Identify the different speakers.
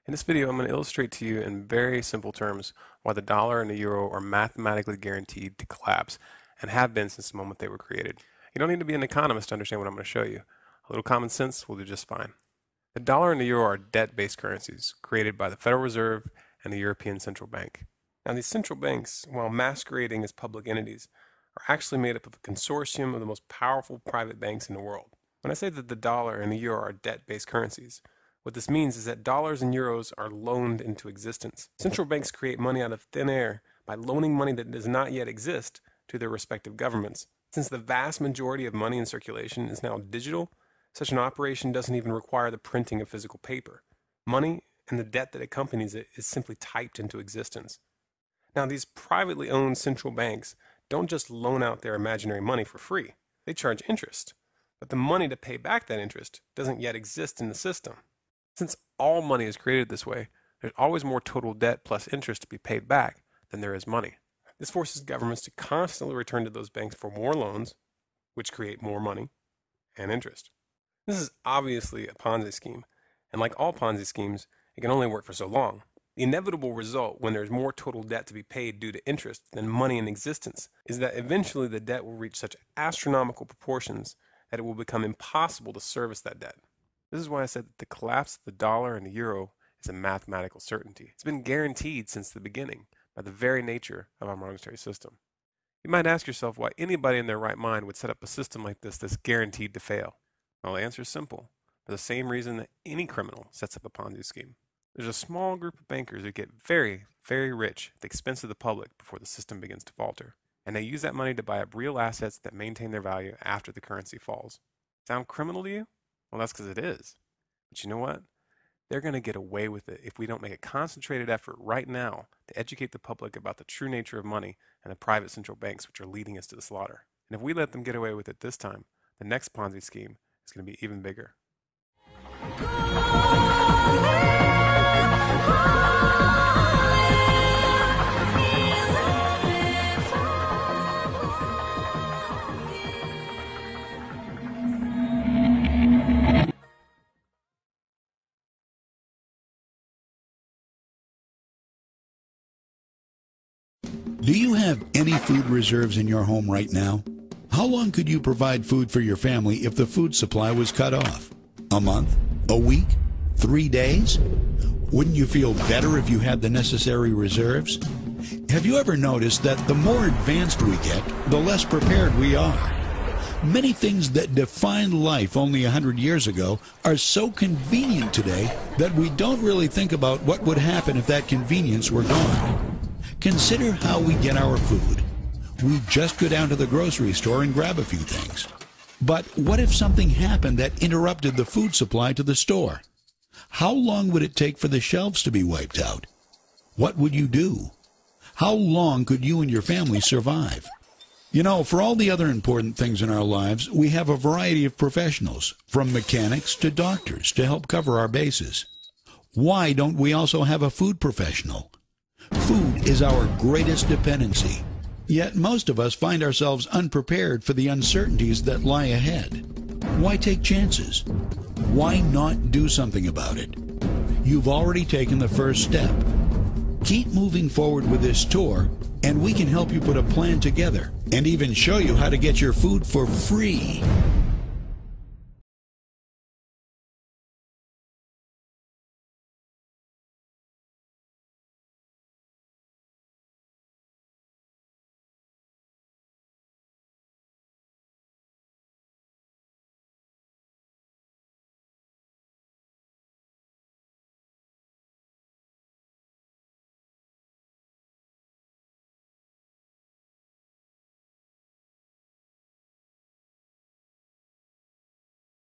Speaker 1: In this video, I'm going to illustrate to you in very simple terms why the dollar and the euro are mathematically guaranteed to collapse and have been since the moment they were created. You don't need to be an economist to understand what I'm going to show you. A little common sense will do just fine. The dollar and the euro are debt-based currencies created by the Federal Reserve and the European Central Bank. Now, these central banks, while masquerading as public entities, are actually made up of a consortium of the most powerful private banks in the world. When I say that the dollar and the euro are debt-based currencies, what this means is that dollars and euros are loaned into existence. Central banks create money out of thin air by loaning money that does not yet exist to their respective governments. Since the vast majority of money in circulation is now digital, such an operation doesn't even require the printing of physical paper. Money and the debt that accompanies it is simply typed into existence. Now, these privately owned central banks don't just loan out their imaginary money for free. They charge interest, but the money to pay back that interest doesn't yet exist in the system. Since all money is created this way, there's always more total debt plus interest to be paid back than there is money. This forces governments to constantly return to those banks for more loans, which create more money and interest. This is obviously a Ponzi scheme, and like all Ponzi schemes, it can only work for so long. The inevitable result when there's more total debt to be paid due to interest than money in existence is that eventually the debt will reach such astronomical proportions that it will become impossible to service that debt. This is why I said that the collapse of the dollar and the euro is a mathematical certainty. It's been guaranteed since the beginning by the very nature of our monetary system. You might ask yourself why anybody in their right mind would set up a system like this that's guaranteed to fail. Well, the answer is simple. For the same reason that any criminal sets up a Ponzi scheme. There's a small group of bankers who get very, very rich at the expense of the public before the system begins to falter. And they use that money to buy up real assets that maintain their value after the currency falls. Sound criminal to you? Well, that's because it is. But you know what? They're going to get away with it if we don't make a concentrated effort right now to educate the public about the true nature of money and the private central banks which are leading us to the slaughter. And if we let them get away with it this time, the next Ponzi scheme is going to be even bigger.
Speaker 2: Do you have any food reserves in your home right now? How long could you provide food for your family if the food supply was cut off? A month? A week? 3 days? Wouldn't you feel better if you had the necessary reserves? Have you ever noticed that the more advanced we get, the less prepared we are? Many things that defined life only 100 years ago are so convenient today that we don't really think about what would happen if that convenience were gone. Consider how we get our food. We just go down to the grocery store and grab a few things. But what if something happened that interrupted the food supply to the store? How long would it take for the shelves to be wiped out? What would you do? How long could you and your family survive? You know, for all the other important things in our lives, we have a variety of professionals, from mechanics to doctors, to help cover our bases. Why don't we also have a food professional? Food is our greatest dependency. Yet most of us find ourselves unprepared for the uncertainties that lie ahead. Why take chances? Why not do something about it? You've already taken the first step. Keep moving forward with this tour, and we can help you put a plan together and even show you how to get your food for free.